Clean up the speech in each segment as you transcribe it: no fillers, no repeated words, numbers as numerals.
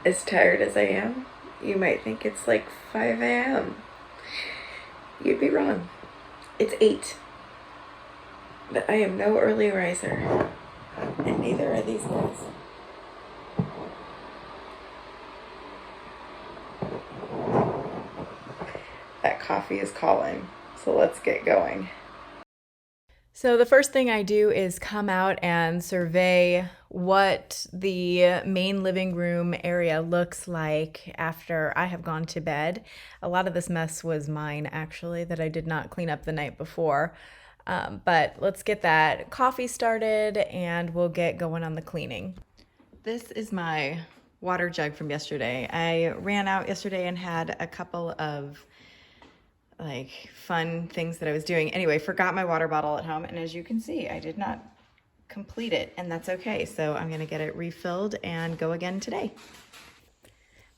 As tired as I am, you might think it's like 5 a.m. You'd be wrong. It's 8. But I am no early riser. And neither are these guys. That coffee is calling. So let's get going. So the first thing I do is come out and survey what the main living room area looks like after I have gone to bed. A lot of this mess was mine, actually, that I did not clean up the night before. But let's get that coffee started and we'll get going on the cleaning. This is my water jug from yesterday. I ran out yesterday and had a couple of fun things that I was doing. Anyway, forgot my water bottle at home, and as you can see, I did not complete it, and that's okay. So I'm gonna get it refilled and go again today.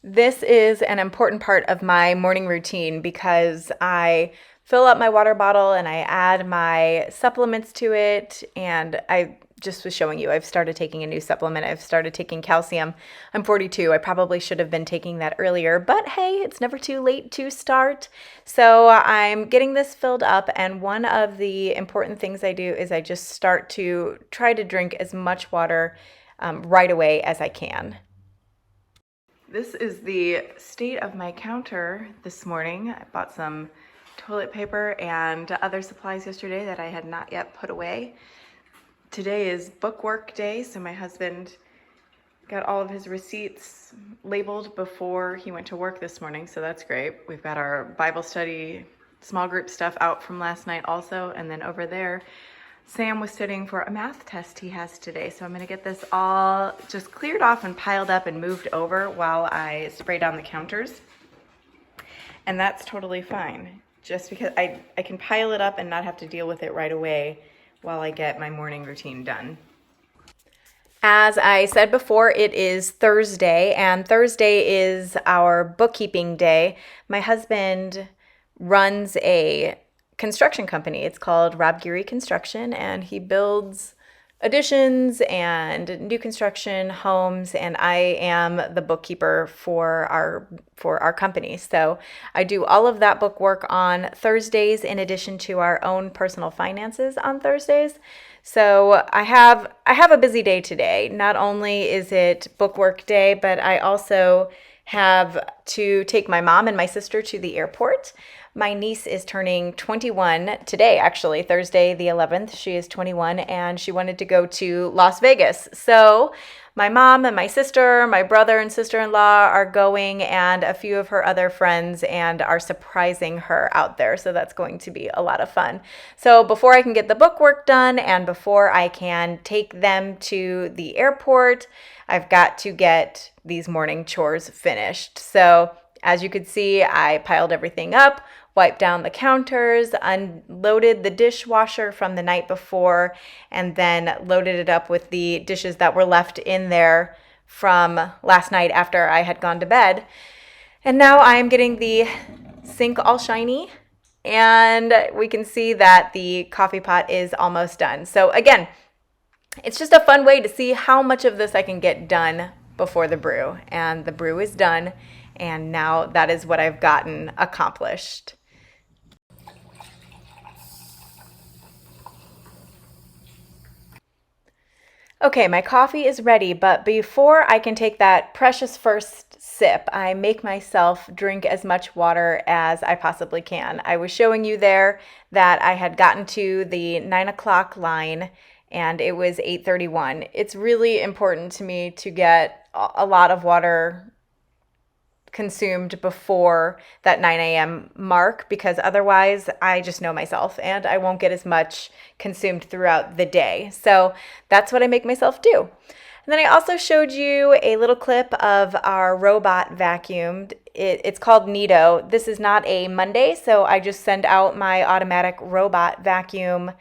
This is an important part of my morning routine because I fill up my water bottle and I add my supplements to it. And I just was showing you, I've started taking a new supplement. I've started taking calcium. I'm 42. I probably should have been taking that earlier, but hey, it's never too late to start. So I'm getting this filled up. And one of the important things I do is I just start to try to drink as much water right away as I can. This is the state of my counter this morning. I bought some toilet paper and other supplies yesterday that I had not yet put away. Today is bookwork day, so my husband got all of his receipts labeled before he went to work this morning, so that's great. We've got our Bible study small group stuff out from last night also, and then over there Sam was studying for a math test he has today, so I'm going to get this all just cleared off and piled up and moved over while I spray down the counters. And that's totally fine, just because I can pile it up and not have to deal with it right away while I get my morning routine done. As I said before, it is Thursday, and Thursday is our bookkeeping day. My husband runs a construction company. It's called Rob Geary Construction, and he builds additions and new construction homes, and I am the bookkeeper for our company. So I do all of that book work on Thursdays in addition to our own personal finances on Thursdays. So I have a busy day today. Not only is it bookwork day, but I also have to take my mom and my sister to the airport. My niece is turning 21 today, actually, Thursday the 11th. She is 21 and she wanted to go to Las Vegas. So my mom and my sister, my brother and sister-in-law are going, and a few of her other friends, and are surprising her out there. So that's going to be a lot of fun. So before I can get the book work done and before I can take them to the airport, I've got to get these morning chores finished. So as you could see, I piled everything up, wiped down the counters, unloaded the dishwasher from the night before, and then loaded it up with the dishes that were left in there from last night after I had gone to bed. And now I am getting the sink all shiny, and we can see that the coffee pot is almost done. So again, it's just a fun way to see how much of this I can get done before the brew. And the brew is done, and now that is what I've gotten accomplished. Okay, my coffee is ready, but before I can take that precious first sip, I make myself drink as much water as I possibly can. I was showing you there that I had gotten to the 9 o'clock line and it was 8:31. It's really important to me to get a lot of water consumed before that 9 a.m. mark, because otherwise I just know myself and I won't get as much consumed throughout the day. So that's what I make myself do. And then I also showed you a little clip of our robot vacuum. It's called Nito. This is not a Monday, so I just send out my automatic robot vacuum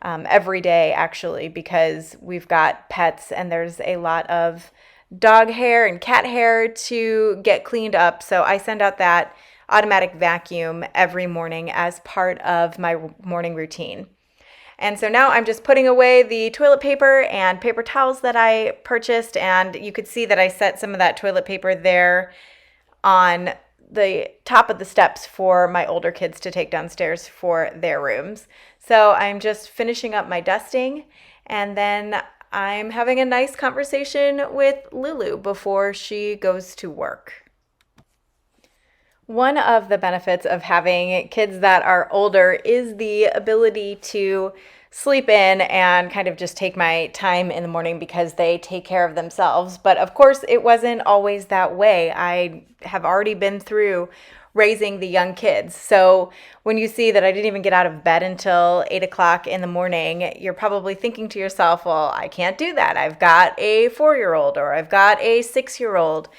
every day, actually, because we've got pets and there's a lot of dog hair and cat hair to get cleaned up. So I send out that automatic vacuum every morning as part of my morning routine. And so now I'm just putting away the toilet paper and paper towels that I purchased. And you could see that I set some of that toilet paper there on the top of the steps for my older kids to take downstairs for their rooms. So I'm just finishing up my dusting, and then I'm having a nice conversation with Lulu before she goes to work. One of the benefits of having kids that are older is the ability to sleep in and kind of just take my time in the morning because they take care of themselves. But of course, it wasn't always that way. I have already been through raising the young kids. So when you see that I didn't even get out of bed until 8 o'clock in the morning, you're probably thinking to yourself, well, I can't do that. I've got a 4-year-old or I've got a 6-year-old.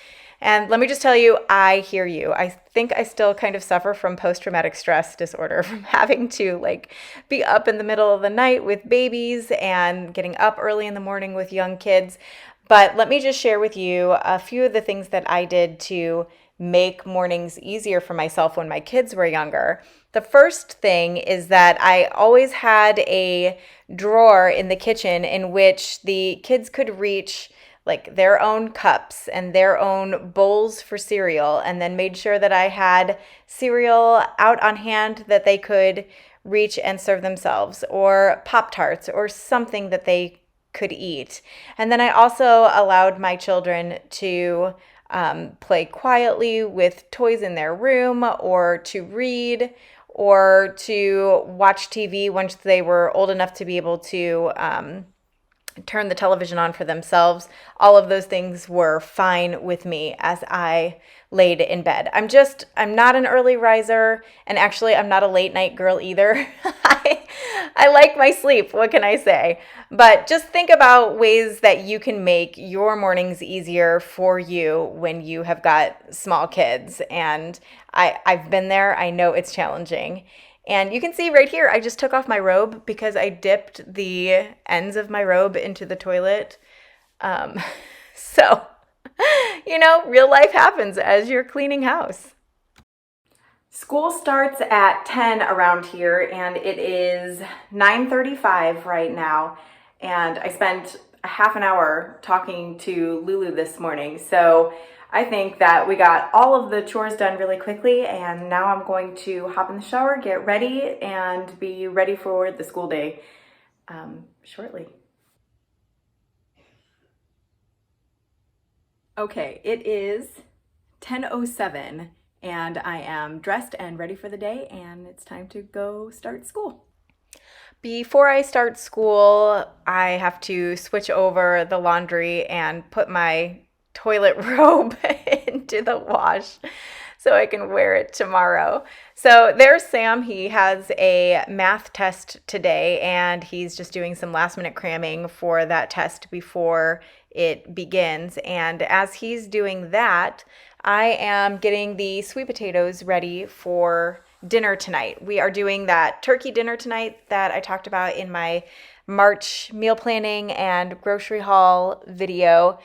And let me just tell you, I hear you. I think I still kind of suffer from post-traumatic stress disorder from having to be up in the middle of the night with babies and getting up early in the morning with young kids. But let me just share with you a few of the things that I did to make mornings easier for myself when my kids were younger. The first thing is that I always had a drawer in the kitchen in which the kids could reach their own cups and their own bowls for cereal, and then made sure that I had cereal out on hand that they could reach and serve themselves, or Pop-Tarts or something that they could eat. And then I also allowed my children to play quietly with toys in their room, or to read, or to watch TV once they were old enough to be able to turn the television on for themselves. All of those things were fine with me as I laid in bed. I'm not an early riser, and actually I'm not a late night girl either. I like my sleep, what can I say? But just think about ways that you can make your mornings easier for you when you have got small kids. And I've been there. I know it's challenging. And you can see right here, I just took off my robe because I dipped the ends of my robe into the toilet. So, real life happens as you're cleaning house. School starts at 10 around here, and it is 9:35 right now. And I spent a half an hour talking to Lulu this morning. So I think that we got all of the chores done really quickly, and now I'm going to hop in the shower, get ready, and be ready for the school day shortly. Okay, it is 10:07, and I am dressed and ready for the day, and it's time to go start school. Before I start school, I have to switch over the laundry and put my toilet robe into the wash so I can wear it tomorrow. So there's Sam. He has a math test today, and he's just doing some last minute cramming for that test before it begins. And as he's doing that, I am getting the sweet potatoes ready for dinner tonight. We are doing that turkey dinner tonight that I talked about in my March meal planning and grocery haul video.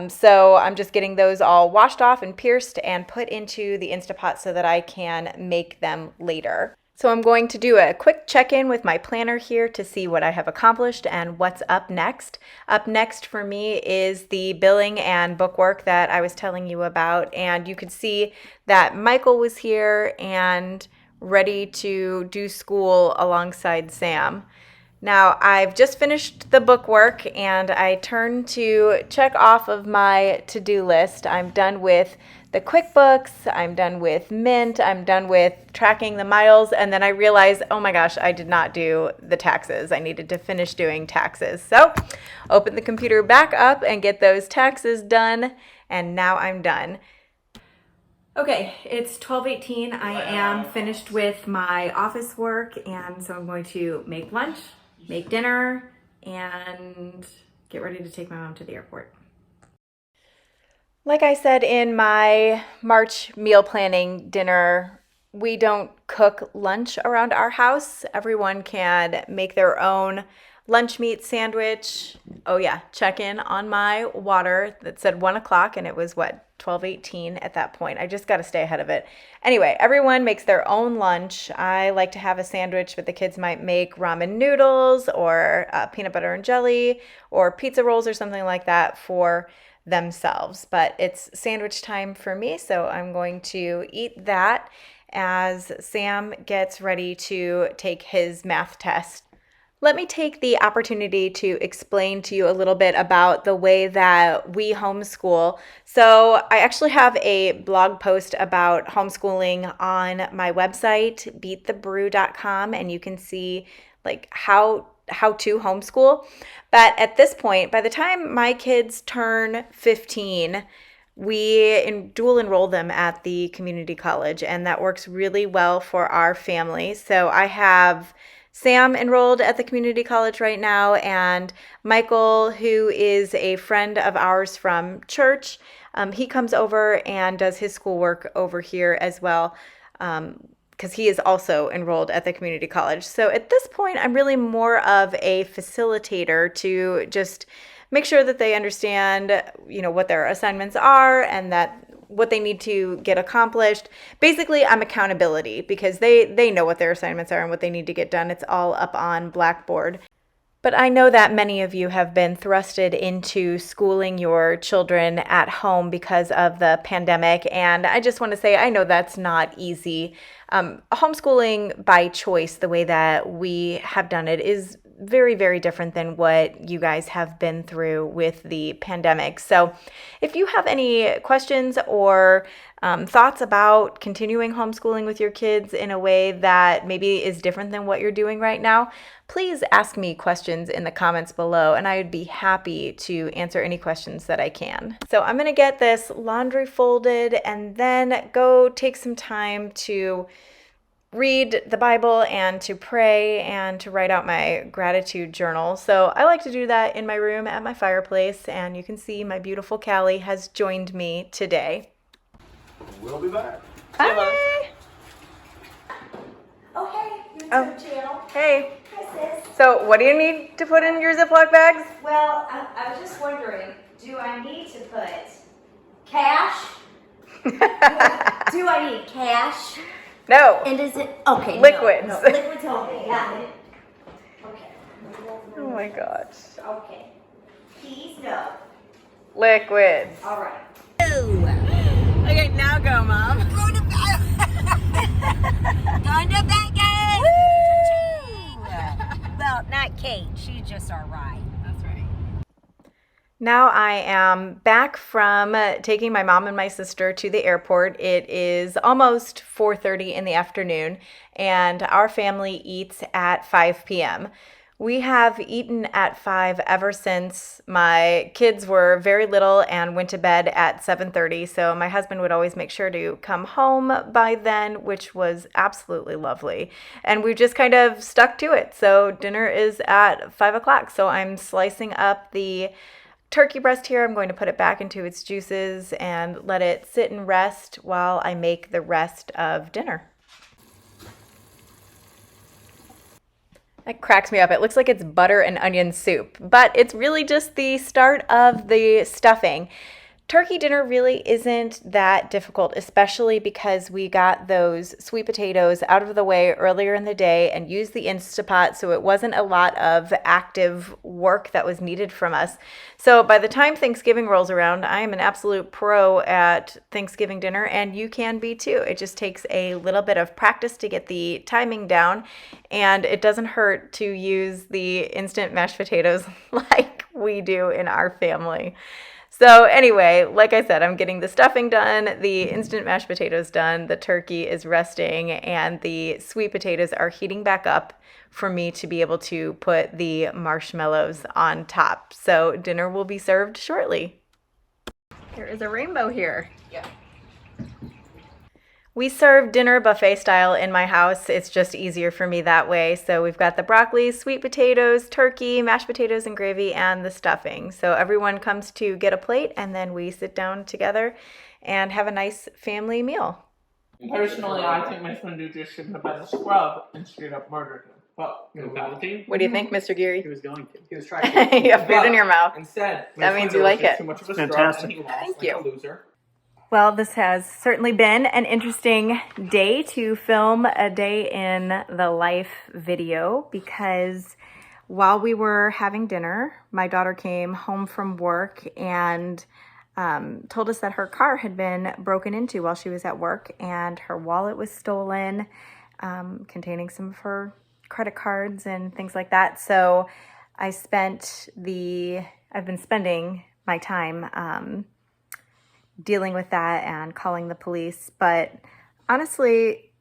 So I'm just getting those all washed off and pierced and put into the Instapot so that I can make them later. So I'm going to do a quick check-in with my planner here to see what I have accomplished and what's up next. Up next for me is the billing and bookwork that I was telling you about. And you could see that Michael was here and ready to do school alongside Sam. Now, I've just finished the bookwork, and I turn to check off of my to-do list. I'm done with the QuickBooks, I'm done with Mint, I'm done with tracking the miles, and then I realized, oh my gosh, I did not do the taxes. I needed to finish doing taxes. So, open the computer back up and get those taxes done, and now I'm done. Okay, it's 12:18. I am finished with my office work, and so I'm going to make lunch, make dinner, and get ready to take my mom to the airport. Like I said in my March meal planning dinner We don't cook lunch around our house. Everyone can make their own lunch meat sandwich. Oh yeah, check in on my water that said 1 o'clock, and it was what, 12:18 at that point. I just got to stay ahead of it. Anyway, everyone makes their own lunch. I like to have a sandwich, but the kids might make ramen noodles or peanut butter and jelly or pizza rolls or something like that for themselves. But it's sandwich time for me, so I'm going to eat that as Sam gets ready to take his math test. Let me take the opportunity to explain to you a little bit about the way that we homeschool. So, I actually have a blog post about homeschooling on my website, beatthebrew.com, and you can see like how to homeschool. But at this point, by the time my kids turn 15, we dual enroll them at the community college, and that works really well for our family. So I have Sam enrolled at the community college right now, and Michael, who is a friend of ours from church, he comes over and does his schoolwork over here as well, because he is also enrolled at the community college. So at this point, I'm really more of a facilitator to just make sure that they understand, what their assignments are and that what they need to get accomplished. Basically, I'm accountability because they know what their assignments are and what they need to get done. It's all up on Blackboard. But I know that many of you have been thrusted into schooling your children at home because of the pandemic. And I just want to say, I know that's not easy. Homeschooling by choice, the way that we have done it, is very, very different than what you guys have been through with the pandemic. So if you have any questions or thoughts about continuing homeschooling with your kids in a way that maybe is different than what you're doing right now, please ask me questions in the comments below, and I would be happy to answer any questions that I can. So I'm gonna get this laundry folded and then go take some time to read the Bible and to pray and to write out my gratitude journal. So I like to do that in my room at my fireplace, and you can see my beautiful Callie has joined me today. We'll be back. Hi. Oh, hey, YouTube channel. Hey. Hi, sis. So what do you need to put in your Ziploc bags? Well, I was just wondering, do I need to put cash? Do I need cash? No. And is it, okay, Liquids. No, liquids only, got it. Okay. Oh my gosh. Okay. Keys, no. Liquids. All right. Okay, now go, Mom. Going to Vegas! Well, not Kate, she's just our ride. That's right. Now I am back from taking my mom and my sister to the airport. It is almost 4:30 in the afternoon, and our family eats at 5 p.m. We have eaten at 5 ever since my kids were very little and went to bed at 7:30. So my husband would always make sure to come home by then, which was absolutely lovely. And we've just kind of stuck to it. So dinner is at 5 o'clock. So I'm slicing up the turkey breast here. I'm going to put it back into its juices and let it sit and rest while I make the rest of dinner. That cracks me up. It looks like it's butter and onion soup, but it's really just the start of the stuffing. Turkey dinner really isn't that difficult, especially because we got those sweet potatoes out of the way earlier in the day and used the Instapot, so it wasn't a lot of active work that was needed from us. So by the time Thanksgiving rolls around, I am an absolute pro at Thanksgiving dinner, and you can be too. It just takes a little bit of practice to get the timing down, and it doesn't hurt to use the instant mashed potatoes like we do in our family. So anyway, like I said, I'm getting the stuffing done, the instant mashed potatoes done, the turkey is resting, and the sweet potatoes are heating back up for me to be able to put the marshmallows on top. So dinner will be served shortly. There is a rainbow here. Yeah. We serve dinner buffet style in my house. It's just easier for me that way. So we've got the broccoli, sweet potatoes, turkey, mashed potatoes and gravy, and the stuffing. So everyone comes to get a plate, and then we sit down together and have a nice family meal. Personally, I think Miss Windu just shouldn't have been a scrub and straight up murdered him. But mentality. What do you think, Mr. Geary? He was going to. He was trying to. You have food in your mouth. Instead, That Miss means Windu you was like just it. Too much of a scrub, Fantastic. and he lost Thank like you. a loser. Well, this has certainly been an interesting day to film a day in the life video because while we were having dinner, my daughter came home from work and told us that her car had been broken into while she was at work and her wallet was stolen, containing some of her credit cards and things like that. So I've been spending my time dealing with that and calling the police. But honestly,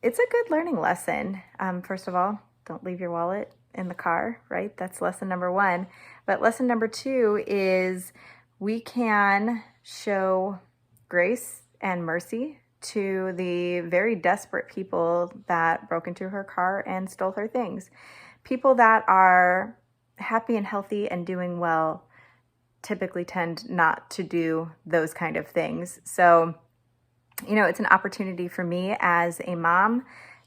it's a good learning lesson. First of all, don't leave your wallet in the car, right? That's lesson number 1. But lesson number 2 is we can show grace and mercy to the very desperate people that broke into her car and stole her things. People that are happy and healthy and doing well typically tend not to do those kind of things. So, it's an opportunity for me as a mom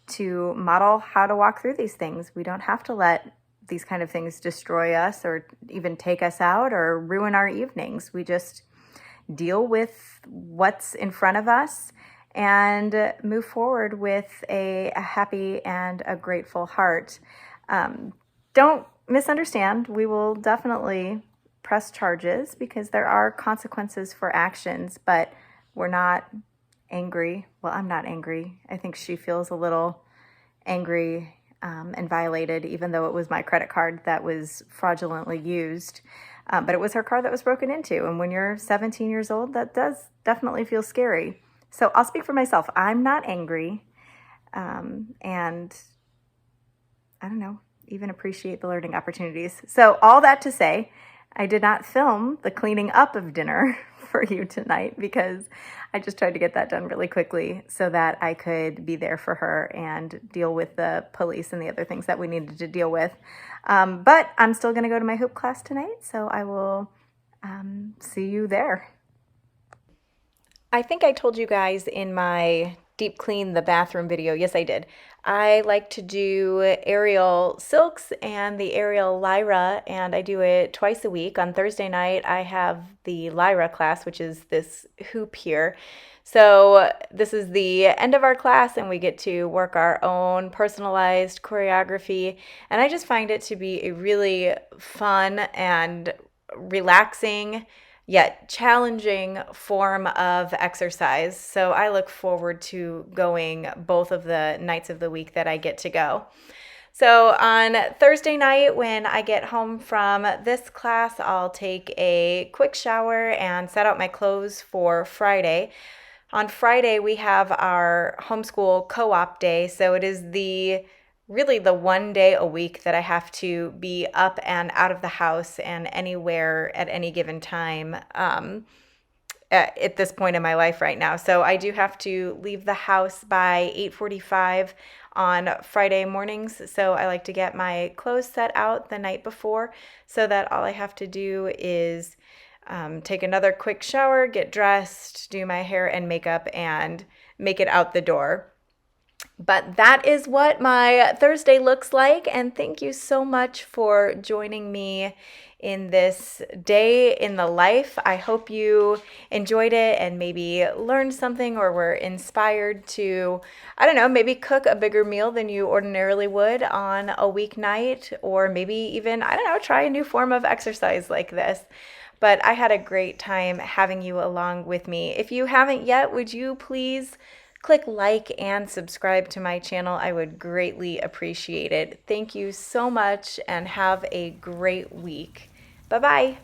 to model how to walk through these things. We don't have to let these kind of things destroy us or even take us out or ruin our evenings. We just deal with what's in front of us and move forward with a happy and a grateful heart. Don't misunderstand. We will definitely press charges because there are consequences for actions, but we're not angry. Well, I'm not angry. I think she feels a little angry and violated, even though it was my credit card that was fraudulently used. But it was her car that was broken into. And when you're 17 years old, that does definitely feel scary. So I'll speak for myself. I'm not angry. And I don't know, even appreciate the learning opportunities. So all that to say, I did not film the cleaning up of dinner for you tonight because I just tried to get that done really quickly so that I could be there for her and deal with the police and the other things that we needed to deal with. But I'm still going to go to my hoop class tonight, so I will see you there. I think I told you guys in my deep clean the bathroom video. Yes, I did. I like to do Ariel Silks and the Ariel Lyra, and I do it twice a week. On Thursday night, I have the Lyra class, which is this hoop here. So this is the end of our class, and we get to work our own personalized choreography. And I just find it to be a really fun and relaxing yet challenging form of exercise. So I look forward to going both of the nights of the week that I get to go. So on Thursday night, when I get home from this class, I'll take a quick shower and set out my clothes for Friday. On Friday, we have our homeschool co-op day. So it is really the one day a week that I have to be up and out of the house and anywhere at any given time at this point in my life right now. So I do have to leave the house by 8:45 on Friday mornings. So I like to get my clothes set out the night before so that all I have to do is take another quick shower, get dressed, do my hair and makeup, and make it out the door. But that is what my Thursday looks like, and thank you so much for joining me in this day in the life. I hope you enjoyed it and maybe learned something or were inspired to, I don't know, maybe cook a bigger meal than you ordinarily would on a weeknight, or maybe even, I don't know, try a new form of exercise like this. But I had a great time having you along with me. If you haven't yet, would you please click like and subscribe to my channel? I would greatly appreciate it. Thank you so much and have a great week. Bye-bye.